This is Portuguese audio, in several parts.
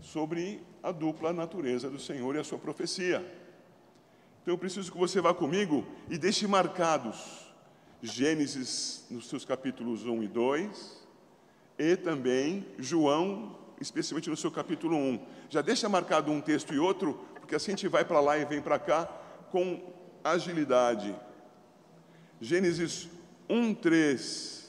sobre a dupla natureza do Senhor e a sua profecia. Então eu preciso que você vá comigo e deixe marcados Gênesis nos seus capítulos 1 e 2 e também João, especialmente no seu capítulo 1. Já deixa marcado um texto e outro, porque assim a gente vai para lá e vem para cá com agilidade. Gênesis 1, 3.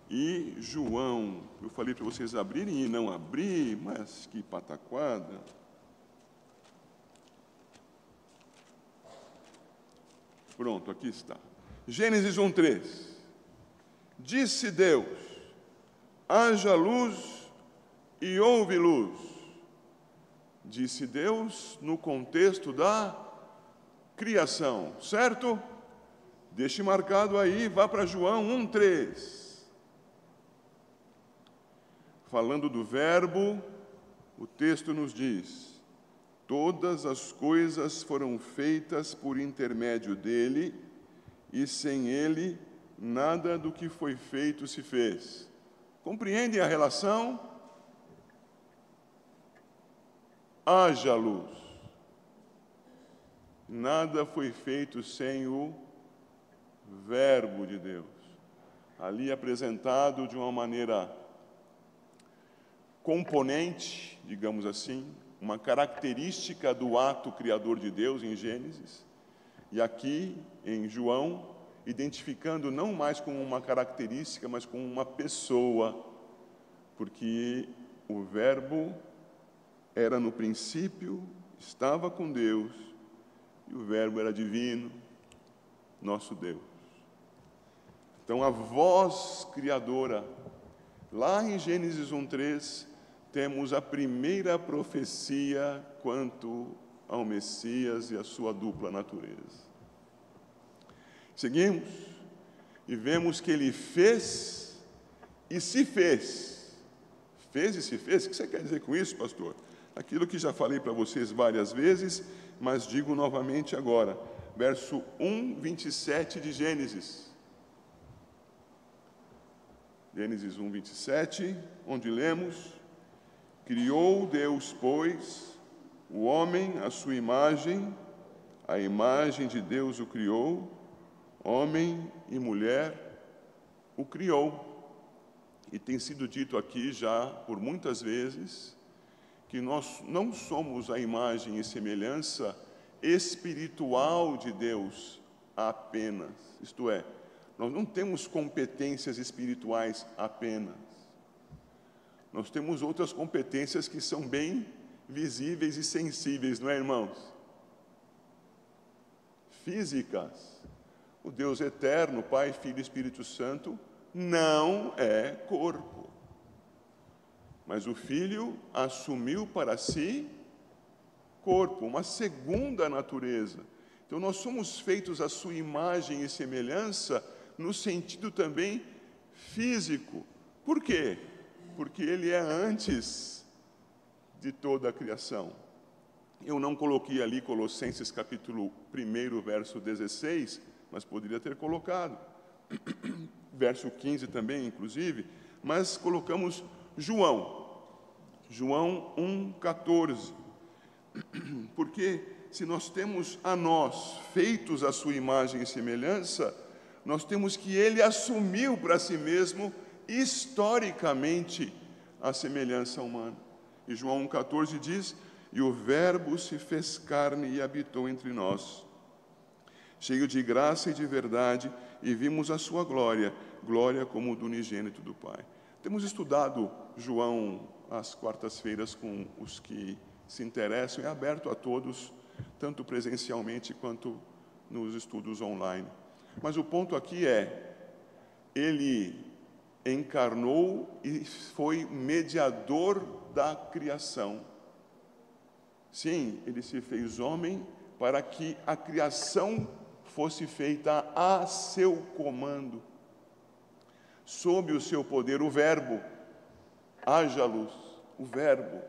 E João, eu falei para vocês abrirem e não abri, mas que pataquada. Pronto, aqui está. Gênesis 1, 3. Disse Deus: haja luz e houve luz. Disse Deus no contexto da criação, certo? Deixe marcado aí, vá para João 1, 3. Falando do verbo, o texto nos diz: todas as coisas foram feitas por intermédio dele, e sem ele, nada do que foi feito se fez. Compreendem a relação? Haja luz. Nada foi feito sem o verbo de Deus. Ali apresentado de uma maneira componente, digamos assim, uma característica do ato criador de Deus em Gênesis, e aqui em João, identificando não mais como uma característica, mas como uma pessoa, porque o verbo era no princípio, estava com Deus, e o verbo era divino, nosso Deus. Então a voz criadora, lá em Gênesis 1:3, temos a primeira profecia quanto ao Messias e a sua dupla natureza. Seguimos e vemos que ele fez e se fez. Fez e se fez? O que você quer dizer com isso, pastor? Aquilo que já falei para vocês várias vezes, mas digo novamente agora. Verso 1, 27 de Gênesis. Gênesis 1, 27, onde lemos: criou Deus, pois, o homem à sua imagem, a imagem de Deus o criou, homem e mulher o criou. E tem sido dito aqui já por muitas vezes que nós não somos a imagem e semelhança espiritual de Deus apenas. Isto é, nós não temos competências espirituais apenas. Nós temos outras competências que são bem visíveis e sensíveis, não é, irmãos? Físicas. O Deus eterno, Pai, Filho e Espírito Santo, não é corpo. Mas o Filho assumiu para si corpo, uma segunda natureza. Então nós somos feitos à sua imagem e semelhança no sentido também físico. Por quê? Porque ele é antes de toda a criação. Eu não coloquei ali Colossenses capítulo 1, verso 16, mas poderia ter colocado. Verso 15 também, inclusive, mas colocamos João 1,14. Porque se nós temos a nós feitos à sua imagem e semelhança, nós temos que ele assumiu para si mesmo historicamente a semelhança humana. E João 1,14 diz: e o verbo se fez carne e habitou entre nós, cheio de graça e de verdade, e vimos a sua glória, glória como do unigênito do Pai. Temos estudado João às quartas-feiras com os que se interessam, é aberto a todos, tanto presencialmente quanto nos estudos online. Mas o ponto aqui é, ele encarnou e foi mediador da criação. Sim, ele se fez homem para que a criação fosse feita a seu comando, sob o seu poder, o verbo, haja luz, o verbo,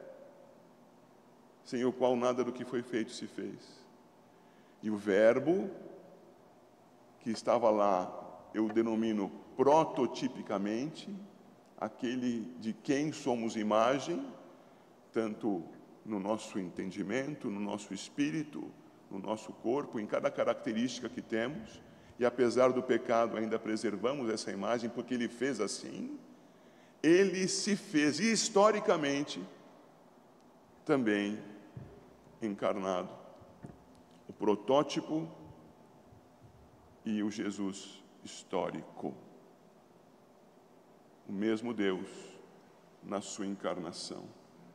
sem o qual nada do que foi feito se fez. E o verbo que estava lá, eu denomino prototipicamente, aquele de quem somos imagem, tanto no nosso entendimento, no nosso espírito, no nosso corpo, em cada característica que temos, e apesar do pecado ainda preservamos essa imagem, porque Ele fez assim. Ele se fez, historicamente, também encarnado, o protótipo e o Jesus histórico. O mesmo Deus na sua encarnação.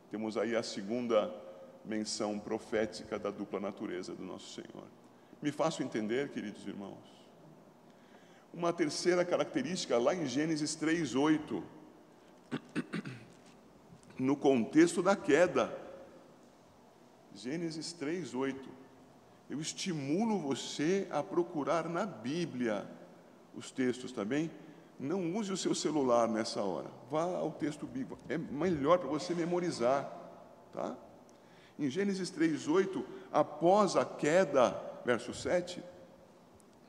Temos aí a segunda menção profética da dupla natureza do nosso Senhor. Me faço entender, queridos irmãos? Uma terceira característica, lá em Gênesis 3:8, no contexto da queda. Gênesis 3:8. Eu estimulo você a procurar na Bíblia os textos, tá bem? Não use o seu celular nessa hora. Vá ao texto bíblico. É melhor para você memorizar, tá? Em Gênesis 3:8, após a queda, verso 7,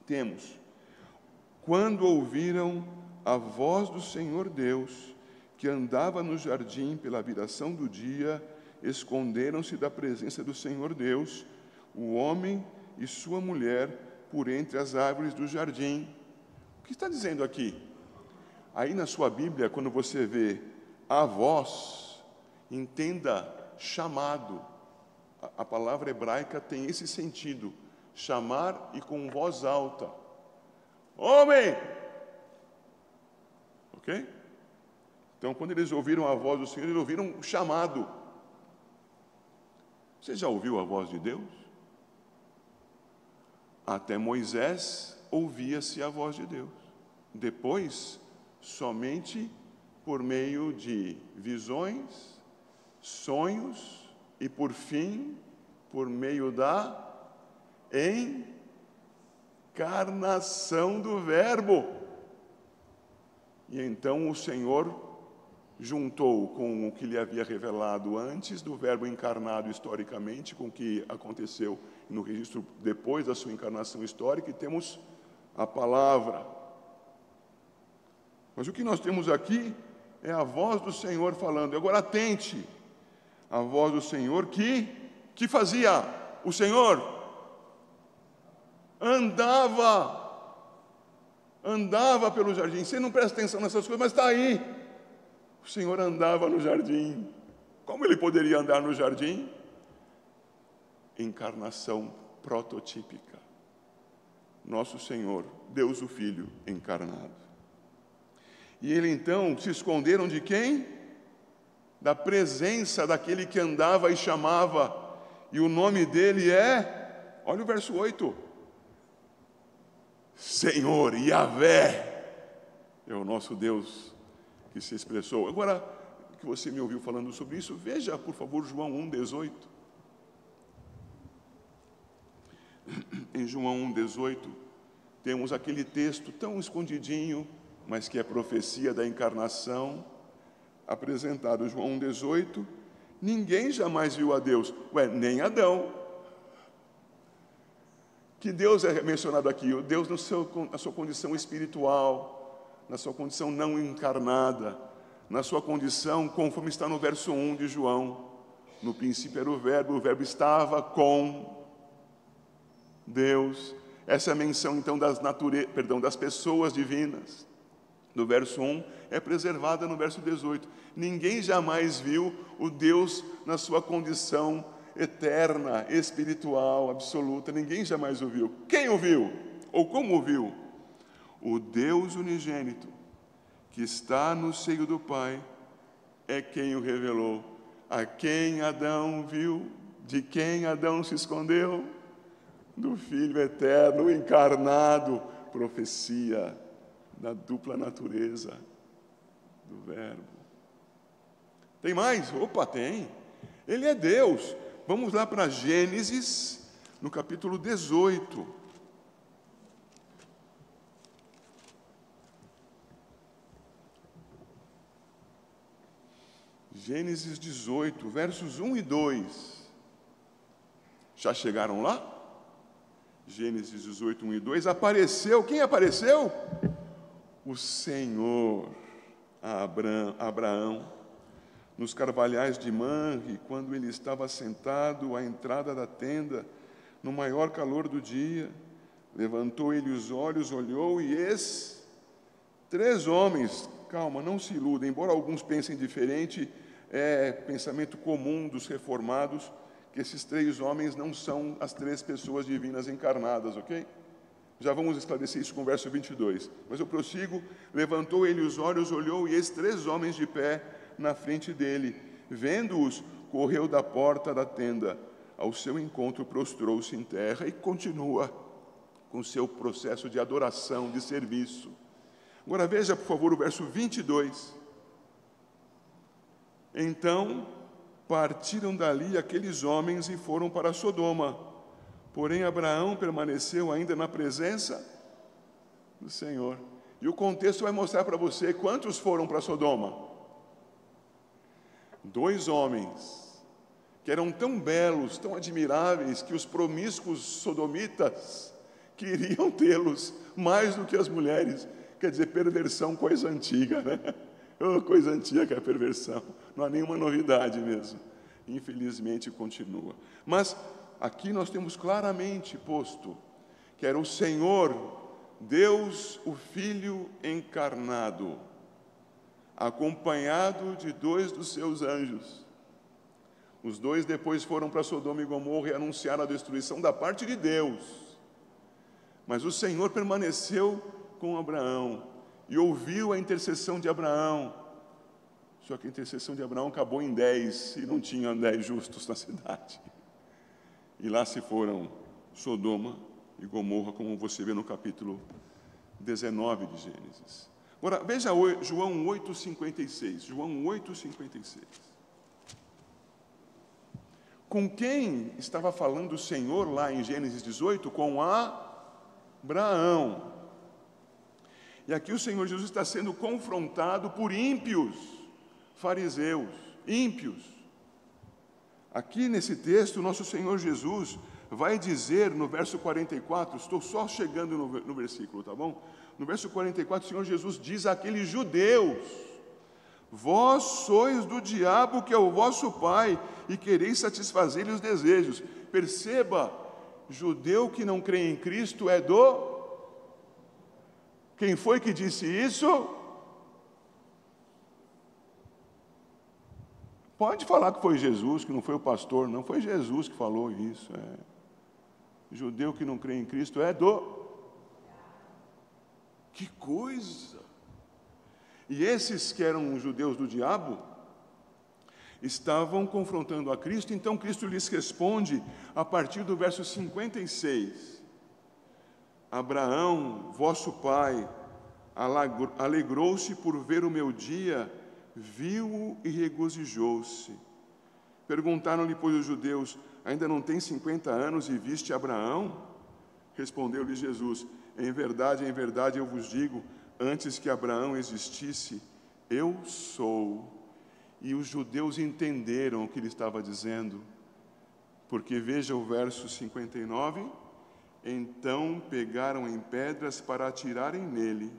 temos: quando ouviram a voz do Senhor Deus, que andava no jardim pela viração do dia, esconderam-se da presença do Senhor Deus, o homem e sua mulher, por entre as árvores do jardim. O que está dizendo aqui? Aí na sua Bíblia, quando você vê a voz, entenda chamado. A palavra hebraica tem esse sentido, chamar e com voz alta. Homem! Ok? Então, quando eles ouviram a voz do Senhor, eles ouviram um chamado. Você já ouviu a voz de Deus? Até Moisés ouvia-se a voz de Deus. Depois, somente por meio de visões, sonhos e, por fim, por meio da encarnação do Verbo. E então o Senhor juntou com o que lhe havia revelado antes do Verbo encarnado historicamente, com o que aconteceu no registro depois da sua encarnação histórica, e temos a palavra. Mas o que nós temos aqui é a voz do Senhor falando. Agora atente, a voz do Senhor que fazia? O Senhor andava pelo jardim. Você não presta atenção nessas coisas, mas está aí. O Senhor andava no jardim. Como Ele poderia andar no jardim? Encarnação prototípica. Nosso Senhor, Deus o Filho encarnado. E Ele então, se esconderam de quem? Da presença daquele que andava e chamava. E o nome dele é, olha o verso 8. Senhor, Yahvé, é o nosso Deus que se expressou. Agora que você me ouviu falando sobre isso, veja, por favor, João 1,18. Em João 1,18, temos aquele texto tão escondidinho, mas que é profecia da encarnação, apresentado. João 1,18, ninguém jamais viu a Deus. Nem Adão. Que Deus é mencionado aqui? O Deus na sua condição espiritual, na sua condição não encarnada, na sua condição, conforme está no verso 1 de João. No princípio era o Verbo estava com Deus. Essa é a menção, então, das pessoas divinas. Do verso 1 é preservada no verso 18. Ninguém jamais viu o Deus na sua condição eterna, espiritual, absoluta. Ninguém jamais o viu. Quem o viu? Ou como o viu? O Deus unigênito, que está no seio do Pai, é quem o revelou. A quem Adão viu? De quem Adão se escondeu? Do Filho eterno, encarnado. Profecia da dupla natureza do Verbo. Tem mais? Opa, tem. Ele é Deus. Vamos lá para Gênesis, no capítulo 18. Gênesis 18, versos 1 e 2. Já chegaram lá? Gênesis 18, 1 e 2. Apareceu, quem apareceu? o Senhor a Abraão nos carvalhais de Manre, quando ele estava sentado à entrada da tenda, no maior calor do dia. Levantou ele os olhos, olhou, e eis 3 homens. Calma, não se iludem, embora alguns pensem diferente, é pensamento comum dos reformados, que esses 3 homens não são as 3 pessoas divinas encarnadas, ok? Já vamos esclarecer isso com o verso 22. Mas eu prossigo. Levantou ele os olhos, olhou, e eis 3 homens de pé na frente dele. Vendo-os, correu da porta da tenda ao seu encontro, prostrou-se em terra e continua com o seu processo de adoração, de serviço. Agora veja, por favor, o verso 22. Então partiram dali aqueles homens e foram para Sodoma. Porém, Abraão permaneceu ainda na presença do Senhor. E o contexto vai mostrar para você quantos foram para Sodoma. 2 homens que eram tão belos, tão admiráveis, que os promíscuos sodomitas queriam tê-los mais do que as mulheres. Quer dizer, perversão, coisa antiga, né? Oh, coisa antiga que é a perversão. Não há nenhuma novidade mesmo. Infelizmente continua. Mas aqui nós temos claramente posto que era o Senhor, Deus, o Filho encarnado, acompanhado de 2 dos seus anjos. Os 2 depois foram para Sodoma e Gomorra e anunciaram a destruição da parte de Deus. Mas o Senhor permaneceu com Abraão e ouviu a intercessão de Abraão. Só que a intercessão de Abraão acabou em 10 e não tinha 10 justos na cidade. E lá se foram Sodoma e Gomorra, como você vê no capítulo 19 de Gênesis. Agora, veja João 8,56. João 8,56. Com quem estava falando o Senhor lá em Gênesis 18? Com Abraão. E aqui o Senhor Jesus está sendo confrontado por ímpios, fariseus, ímpios. Aqui nesse texto, nosso Senhor Jesus vai dizer no verso 44, estou só chegando no versículo, tá bom? No verso 44, o Senhor Jesus diz àqueles judeus: vós sois do diabo, que é o vosso pai, e quereis satisfazer-lhe os desejos. Perceba, judeu que não crê em Cristo é do... Quem foi que disse isso? Pode falar que foi Jesus, que não foi o pastor, não, foi Jesus que falou isso. Judeu que não crê em Cristo é do... Que coisa! E esses que eram judeus do diabo estavam confrontando a Cristo, então Cristo lhes responde a partir do verso 56. Abraão, vosso pai, alegrou-se por ver o meu dia, viu-o e regozijou-se. Perguntaram-lhe, pois, os judeus: ainda não tem 50 anos e viste Abraão? Respondeu-lhe Jesus: em verdade, eu vos digo, antes que Abraão existisse, eu sou. E os judeus entenderam o que ele estava dizendo, porque veja o verso 59, então pegaram em pedras para atirarem nele,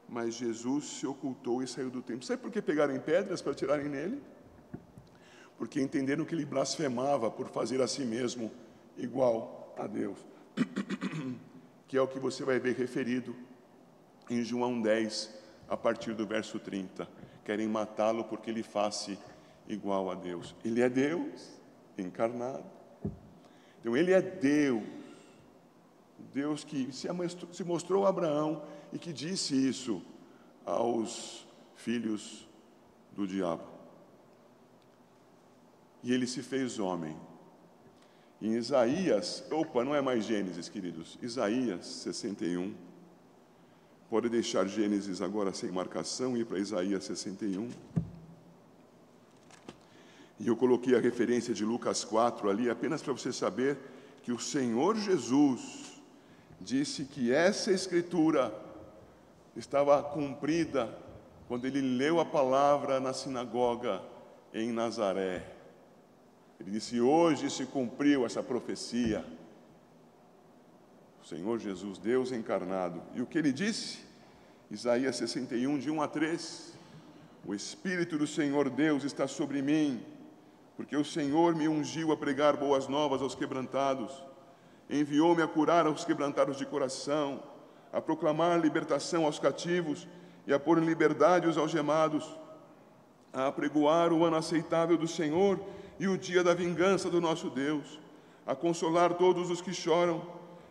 mas Jesus se ocultou e saiu do templo. Sabe por que pegaram em pedras para atirarem nele? Porque entenderam que ele blasfemava por fazer a si mesmo igual a Deus, que é o que você vai ver referido em João 10, a partir do verso 30. Querem matá-lo porque ele faça igual a Deus. Ele é Deus encarnado. Então ele é Deus. Deus que se mostrou a Abraão e que disse isso aos filhos do diabo. E ele se fez homem. Em Isaías, não é mais Gênesis, queridos, Isaías 61. Pode deixar Gênesis agora sem marcação e ir para Isaías 61. E eu coloquei a referência de Lucas 4 ali, apenas para você saber que o Senhor Jesus disse que essa escritura estava cumprida quando ele leu a palavra na sinagoga em Nazaré. Ele disse: hoje se cumpriu essa profecia. O Senhor Jesus, Deus encarnado. E o que ele disse? Isaías 61, de 1 a 3. O Espírito do Senhor Deus está sobre mim, porque o Senhor me ungiu a pregar boas novas aos quebrantados, enviou-me a curar aos quebrantados de coração, a proclamar libertação aos cativos e a pôr em liberdade os algemados, a apregoar o ano aceitável do Senhor e o dia da vingança do nosso Deus, a consolar todos os que choram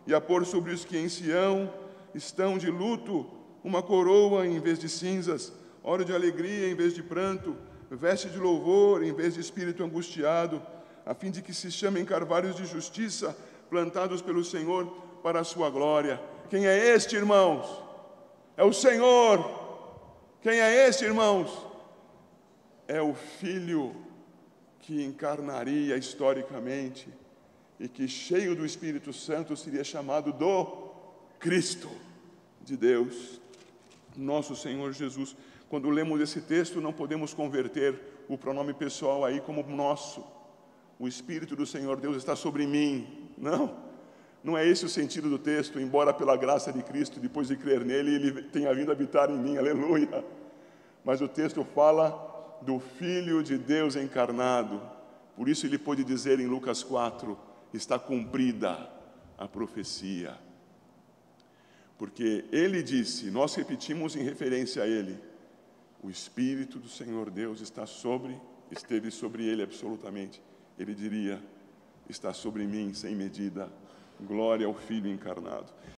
e a pôr sobre os que em Sião estão de luto uma coroa em vez de cinzas, óleo de alegria em vez de pranto, veste de louvor em vez de espírito angustiado, a fim de que se chamem carvalhos de justiça, plantados pelo Senhor para a sua glória. Quem é este, irmãos? É o Senhor. Quem é este, irmãos? É o Filho que encarnaria historicamente e que, cheio do Espírito Santo, seria chamado do Cristo de Deus, nosso Senhor Jesus. Quando lemos esse texto, não podemos converter o pronome pessoal aí como nosso. O Espírito do Senhor Deus está sobre mim. Não é esse o sentido do texto, embora pela graça de Cristo, depois de crer nele, ele tenha vindo habitar em mim, aleluia. Mas o texto fala do Filho de Deus encarnado. Por isso ele pôde dizer em Lucas 4, está cumprida a profecia. Porque ele disse, nós repetimos em referência a ele, o Espírito do Senhor Deus esteve sobre ele absolutamente. Ele diria, está sobre mim sem medida, glória ao Filho encarnado.